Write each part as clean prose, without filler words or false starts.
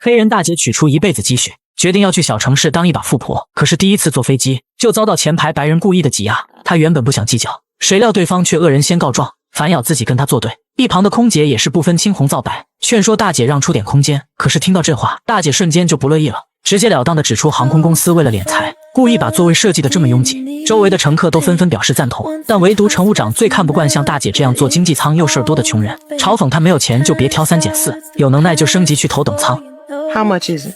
黑人大姐取出一辈子积蓄，决定要去小城市当一把富婆。可是第一次坐飞机就遭到前排白人故意的挤压，她原本不想计较，谁料对方却恶人先告状，反咬自己跟他作对。一旁的空姐也是不分青红皂白，劝说大姐让出点空间。可是听到这话，大姐瞬间就不乐意了，直截了当的指出航空公司为了敛财，故意把座位设计得这么拥挤。周围的乘客都纷纷表示赞同，但唯独乘务长最看不惯像大姐这样坐经济舱又事儿多的穷人，嘲讽她没有钱就别挑3拣4，有能耐就升级去头等舱。How much is it?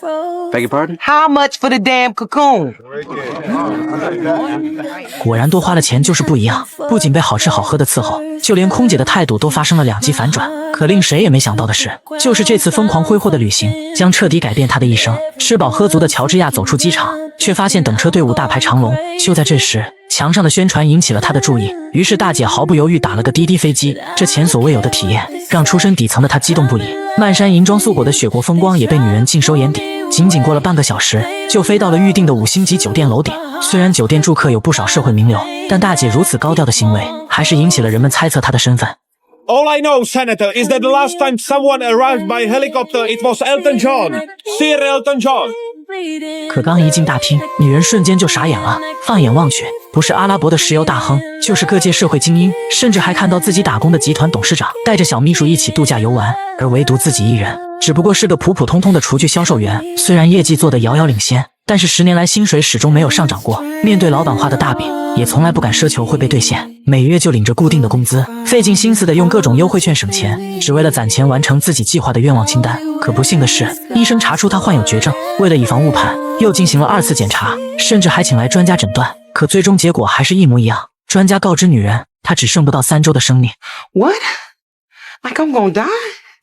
Beg your pardon? How much for the damn cocoon? 果然多花了钱就是不一样，不仅被好吃好喝的伺候，就连空姐的态度都发生了2极反转。可令谁也没想到的是，就是这次疯狂挥霍的旅行将彻底改变他的一生。吃饱喝足的乔治亚走出机场，却发现等车队伍大排长龙。就在这时，墙上的宣传引起了他的注意，于是大姐毫不犹豫打了个滴滴飞机。这前所未有的体验让出身底层的他激动不已，漫山银装素裹的雪国风光也被女人尽收眼底。仅仅过了半个小时，就飞到了预定的5星级酒店楼顶。虽然酒店住客有不少社会名流，但大姐如此高调的行为还是引起了人们猜测她的身份。All I know, Senator, is that the last time someone arrived by helicopter, it was Elton John. Sir Elton John. 可刚一进大厅，女人瞬间就傻眼了。放眼望去，不是阿拉伯的石油大亨，就是各界社会精英，甚至还看到自己打工的集团董事长带着小秘书一起度假游玩，而唯独自己一人只不过是个普普通通的厨具销售员。虽然业绩做得遥遥领先，但是10年来薪水始终没有上涨过。面对老板画的大饼，也从来不敢奢求会被兑现，每月就领着固定的工资，费尽心思的用各种优惠券省钱，只为了攒钱完成自己计划的愿望清单。可不幸的是，医生查出他患有绝症，为了以防误判，又进行了2次检查，甚至还请来专家诊断，可最终结果还是一模一样。专家告知女人，她只剩不到3周的生命。 What? Like I'm gonna die?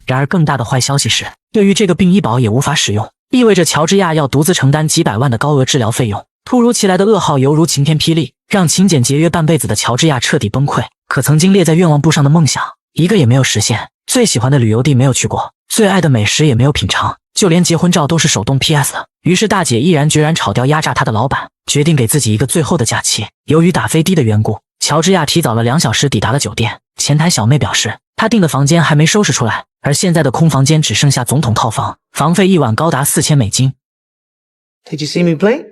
然而更大的坏消息是，对于这个病医保也无法使用，意味着乔治亚要独自承担几百万的高额治疗费用。突如其来的噩耗犹如晴天霹雳，让勤俭节约半辈子的乔治亚彻底崩溃。可曾经列在愿望簿上的梦想，一个也没有实现。最喜欢的旅游地没有去过，最爱的美食也没有品尝，就连结婚照都是手动 PS 的。于是大姐毅然决然炒掉压榨她的老板，决定给自己一个最后的假期。由于打飞的缘故，乔治亚提早了2小时抵达了酒店。前台小妹表示，她订的房间还没收拾出来，而现在的空房间只剩下总统套房，房费1晚高达4000美金。 Did you see me play?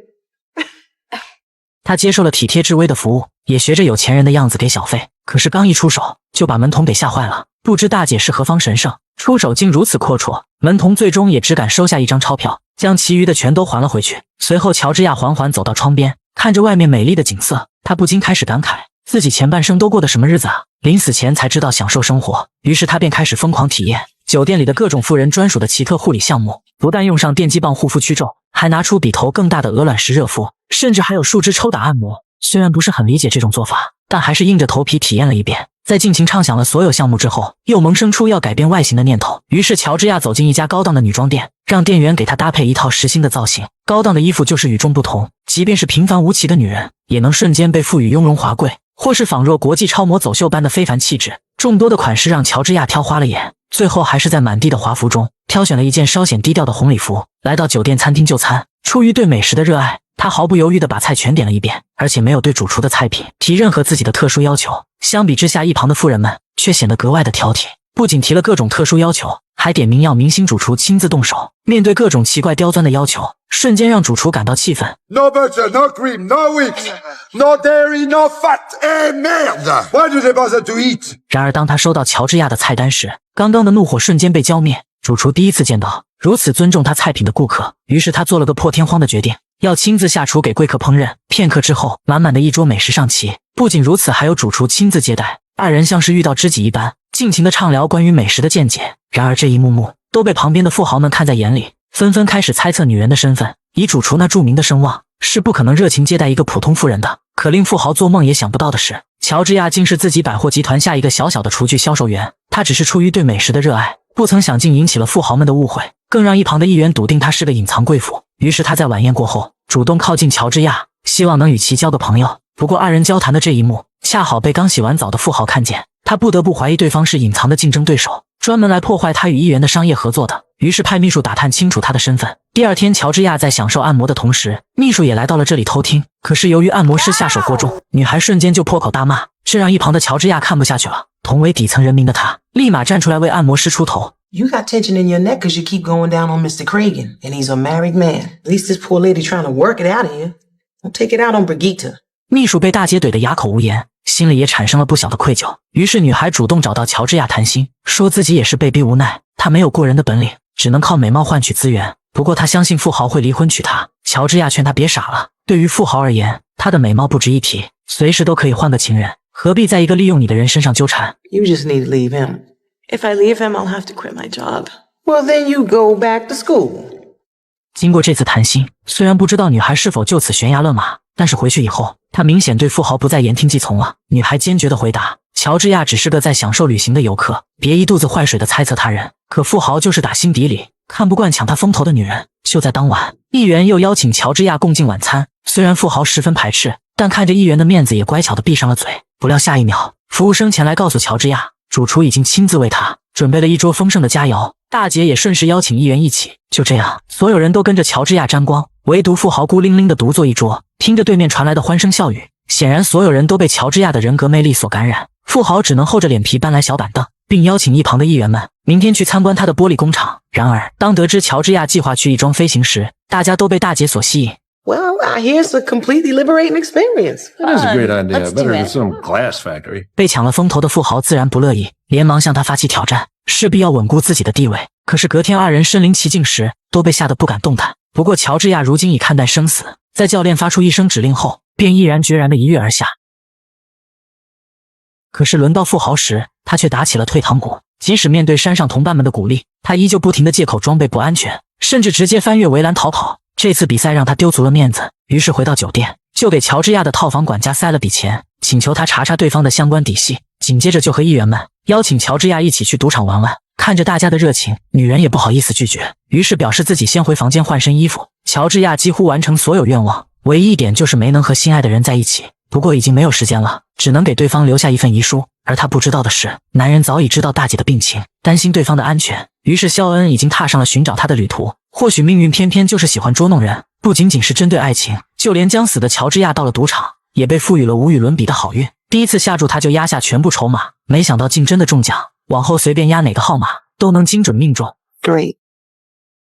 他接受了体贴至微的服务，也学着有钱人的样子给小费。可是刚一出手，就把门童给吓坏了。不知大姐是何方神圣，出手竟如此阔绰。门童最终也只敢收下1张钞票，将其余的全都还了回去。随后乔治亚缓缓走到窗边，看着外面美丽的景色，他不禁开始感慨，自己前半生都过的什么日子啊！临死前才知道享受生活，于是他便开始疯狂体验酒店里的各种富人专属的奇特护理项目，不但用上电击棒护肤驱皱，还拿出比头更大的鹅卵石热敷，甚至还有树枝抽打按摩。虽然不是很理解这种做法，但还是硬着头皮体验了一遍。在尽情畅想了所有项目之后，又萌生出要改变外形的念头。于是乔治亚走进一家高档的女装店，让店员给她搭配一套实心的造型。高档的衣服就是与众不同，即便是平凡无奇的女人，也能瞬间被赋予雍容华贵，或是仿若国际超模走秀般的非凡气质。众多的款式让乔治亚挑花了眼，最后还是在满地的华服中挑选了一件稍显低调的红礼服，来到酒店餐厅就餐。出于对美食的热爱，他毫不犹豫地把菜全点了一遍，而且没有对主厨的菜品提任何自己的特殊要求。相比之下，一旁的妇人们却显得格外的挑剔，不仅提了各种特殊要求，还点名要明星主厨亲自动手。面对各种奇怪刁钻的要求，瞬间让主厨感到气愤。 No butter, no cream, no wheat, no dairy, no fat. Eh merde! Why do they bother to eat? 然而当他收到乔治亚的菜单时，刚刚的怒火瞬间被浇灭。主厨第一次见到如此尊重他菜品的顾客，于是他做了个破天荒的决定，要亲自下厨给贵客烹饪。片刻之后，满满的一桌美食上齐。不仅如此，还有主厨亲自接待，二人像是遇到知己一般，尽情的畅聊关于美食的见解。然而这一幕幕都被旁边的富豪们看在眼里，纷纷开始猜测女人的身份。以主厨那著名的声望，是不可能热情接待一个普通妇人的。可令富豪做梦也想不到的是，乔治亚竟是自己百货集团下一个小小的厨具销售员。他只是出于对美食的热爱，不曾想竟引起了富豪们的误会，更让一旁的议员笃定他是个隐藏贵妇。于是他在晚宴过后主动靠近乔治亚，希望能与其交个朋友。不过二人交谈的这一幕恰好被刚洗完澡的富豪看见，他不得不怀疑对方是隐藏的竞争对手，专门来破坏他与议员的商业合作的。于是派秘书打探清楚他的身份。第二天，乔治亚在享受按摩的同时，秘书也来到了这里偷听。可是由于按摩师下手过重，女孩瞬间就破口大骂，这让一旁的乔治亚看不下去了。同为底层人民的他，立马站出来为按摩师出头， You got tension in your neck because you keep going down on Mr. Cragen, and he's a married man. At least this poor lady trying to work it out of here. Don't take it out on Brigitte. 秘书被大姐怼得哑口无言，心里也产生了不小的愧疚。于是女孩主动找到乔治亚谈心，说自己也是被逼无奈，她没有过人的本领，只能靠美貌换取资源。不过她相信富豪会离婚娶她。乔治亚劝她别傻了，对于富豪而言，她的美貌不值一提，随时都可以换个情人，何必在一个利用你的人身上纠缠？ You just need to leave him. If I leave him, I'll have to quit my job. Well, then you go back to school. 经过这次谈心，虽然不知道女孩是否就此悬崖勒马，但是回去以后，她明显对富豪不再言听计从了。女孩坚决地回答，乔治亚只是个在享受旅行的游客，别一肚子坏水地猜测他人。可富豪就是打心底里看不惯抢他风头的女人。就在当晚，议员又邀请乔治亚共进晚餐，虽然富豪十分排斥，但看着议员的面子也乖巧地闭上了嘴。不料下一秒，服务生前来告诉乔治亚，主厨已经亲自为他准备了一桌丰盛的佳肴，大姐也顺势邀请议员一起。就这样，所有人都跟着乔治亚沾光，唯独富豪孤零零地独坐一桌，听着对面传来的欢声笑语。显然所有人都被乔治亚的人格魅力所感染，富豪只能厚着脸皮搬来小板凳，并邀请一旁的议员们明天去参观他的玻璃工厂。然而当得知乔治亚计划去亦庄飞行时，大家都被大姐所吸引。Well, I hear it's a completely liberating experience. That is a great idea. Let's do Better than it. some glass factory. 被抢了风头的富豪自然不乐意，连忙向他发起挑战，势必要稳固自己的地位。可是隔天二人身临其境时，都被吓得不敢动弹。不过乔治亚如今已看淡生死，在教练发出一声指令后，便毅然决然地一跃而下。可是轮到富豪时，他却打起了退堂鼓。即使面对山上同伴们的鼓励，他依旧不停地借口装备不安全，甚至直接翻越围栏逃跑。这次比赛让他丢足了面子，于是回到酒店，就给乔治亚的套房管家塞了笔钱，请求他查查对方的相关底细。紧接着就和议员们邀请乔治亚一起去赌场玩玩。看着大家的热情，女人也不好意思拒绝，于是表示自己先回房间换身衣服。乔治亚几乎完成所有愿望，唯一一点就是没能和心爱的人在一起。不过已经没有时间了，只能给对方留下一份遗书。而他不知道的是，男人早已知道大姐的病情，担心对方的安全，于是肖恩已经踏上了寻找她的旅途。或许命运偏偏就是喜欢捉弄人，不仅仅是针对爱情，就连将死的乔治亚到了赌场，也被赋予了无与伦比的好运。第一次下注他就压下全部筹码，没想到竟真的中奖，往后随便压哪个号码都能精准命中。 Great.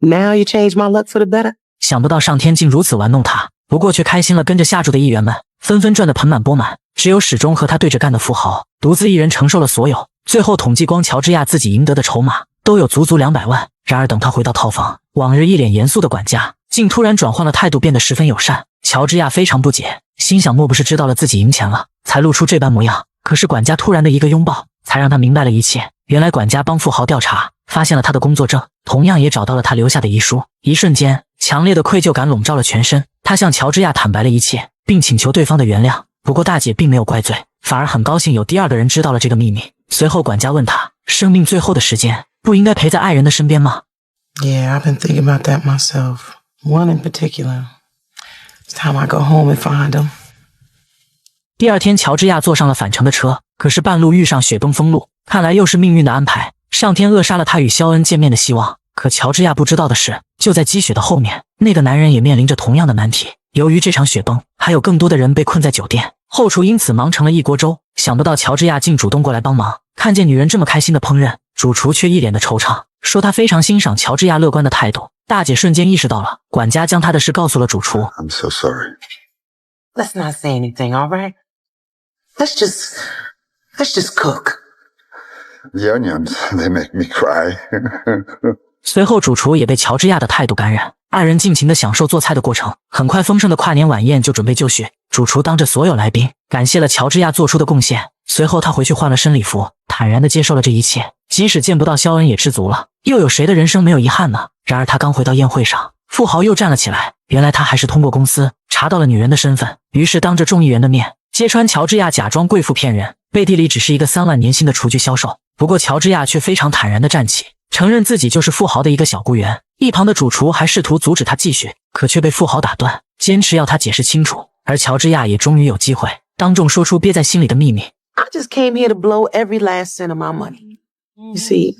Now you change my luck for the better? 想不到上天竟如此玩弄他，不过却开心了跟着下注的议员们纷纷赚得盆满钵满，只有始终和他对着干的富豪独自一人承受了所有。最后统计光乔治亚自己赢得的筹码都有足足200万。然而等他回到套房，往日一脸严肃的管家竟突然转换了态度，变得十分友善。乔治亚非常不解，心想莫不是知道了自己赢钱了，才露出这般模样。可是管家突然的一个拥抱，才让他明白了一切。原来管家帮富豪调查，发现了他的工作证，同样也找到了他留下的遗书。一瞬间，强烈的愧疚感笼罩了全身。他向乔治亚坦白了一切，并请求对方的原谅。不过大姐并没有怪罪，反而很高兴有第二个人知道了这个秘密。随后管家问他，生命最后的时间不应该陪在爱人的身边吗？ Yeah, I've been thinking about that myself. One in particular. It's time I go home and find him. 第二天，乔治亚坐上了返程的车，可是半路遇上雪崩封路，看来又是命运的安排，上天扼杀了他与肖恩见面的希望。可乔治亚不知道的是，就在积雪的后面，那个男人也面临着同样的难题。由于这场雪崩，还有更多的人被困在酒店，后厨因此忙成了一锅粥。想不到乔治亚竟主动过来帮忙，看见女人这么开心的烹饪，主厨却一脸的惆怅，说他非常欣赏乔治亚乐观的态度。大姐瞬间意识到了，管家将他的事告诉了主厨。 I'm so sorry. Let's not say anything, all right? Let's just cook. The onions, they make me cry. 随后主厨也被乔治亚的态度感染，二人尽情地享受做菜的过程。很快丰盛的跨年晚宴就准备就绪，主厨当着所有来宾感谢了乔治亚做出的贡献。随后他回去换了身礼服，坦然地接受了这一切。即使见不到肖恩也知足了，又有谁的人生没有遗憾呢？然而他刚回到宴会上，富豪又站了起来。原来他还是通过公司查到了女人的身份，于是当着众议员的面揭穿乔治亚假装贵妇骗人，背地里只是一个3万年薪的厨具销售。不过乔治亚却非常坦然地站起，承认自己就是富豪的一个小雇员。一旁的主厨还试图阻止他继续，可却被富豪打断，坚持要他解释清楚。而乔治亚也终于有机会当众说出憋在心里的秘密。 I just came here to blow every last cent of my money. You see,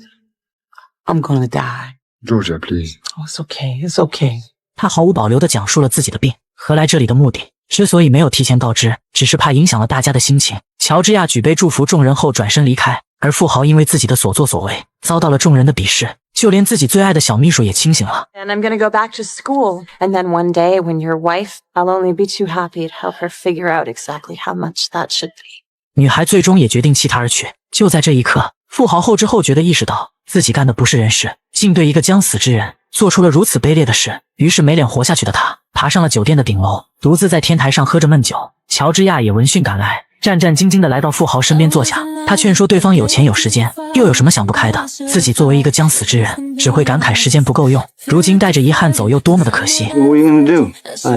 I'm gonna die. Georgia, please. Oh, it's okay. It's okay. 他毫无保留地讲述了自己的病和来这里的目的。之所以没有提前告知，只是怕影响了大家的心情。乔治亚举杯祝福众人后转身离开，而富豪因为自己的所作所为遭到了众人的鄙视。就连自己最爱的小秘书也清醒了。 And I'm gonna go back to school. And then one day, when you're wife, I'll only be too happy to help her figure out exactly how much that should be. 女孩最终也决定弃他而去。就在这一刻，富豪后知后觉地意识到自己干的不是人事，竟对一个将死之人做出了如此卑劣的事。于是没脸活下去的他，爬上了酒店的顶楼，独自在天台上喝着闷酒。乔治亚也闻讯赶来，战战兢兢地来到富豪身边坐下。他劝说对方有钱有时间，又有什么想不开的？自己作为一个将死之人，只会感慨时间不够用，如今带着遗憾走又多么的可惜。 What were you gonna do?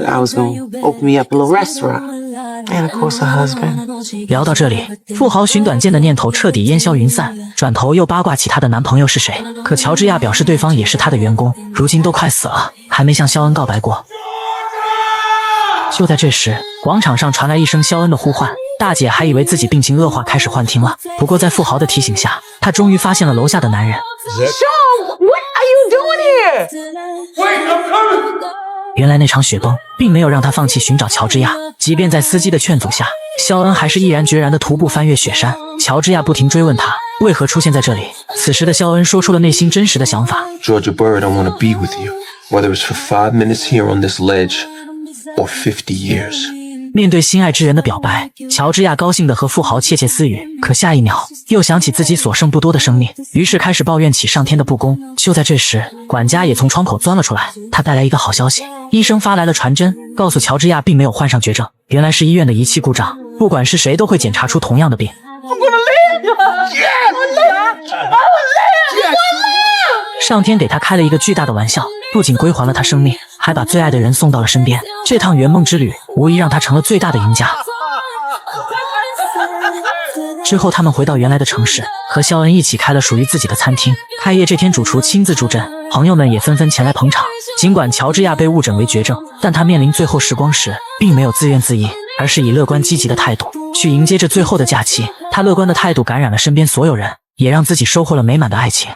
I was gonna open me up a little restaurant. And of course, a husband. 聊到这里，富豪寻短见的念头彻底烟消云散，转头又八卦起她的男朋友是谁。可乔治亚表示对方也是他的员工，如今都快死了，还没向肖恩告白过。就在这时，广场上传来一声肖恩的呼唤，大姐还以为自己病情恶化，开始幻听了。不过在富豪的提醒下，她终于发现了楼下的男人。 Sean, what are you doing here? Wait, I'm coming! 原来那场雪崩并没有让他放弃寻找乔治亚，即便在司机的劝阻下，肖恩还是毅然决然地徒步翻越雪山。乔治亚不停追问他为何出现在这里。此时的肖恩说出了内心真实的想法。 Georgia Bird, I want to be with you, whether it's for 5 minutes here on this ledge or 50 years. 面对心爱之人的表白，乔治亚高兴地和富豪窃窃私语，可下一秒又想起自己所剩不多的生命，于是开始抱怨起上天的不公。就在这时，管家也从窗口钻了出来，他带来一个好消息，医生发来了传真，告诉乔治亚并没有患上绝症，原来是医院的仪器故障，不管是谁都会检查出同样的病。上天给他开了一个巨大的玩笑，不仅归还了他生命，还把最爱的人送到了身边。这趟圆梦之旅无疑让他成了最大的赢家。之后他们回到原来的城市，和肖恩一起开了属于自己的餐厅。开业这天，主厨亲自助阵，朋友们也纷纷前来捧场。尽管乔治亚被误诊为绝症，但他面临最后时光时，并没有自怨自艾，而是以乐观积极的态度去迎接这最后的假期。他乐观的态度感染了身边所有人，也让自己收获了美满的爱情。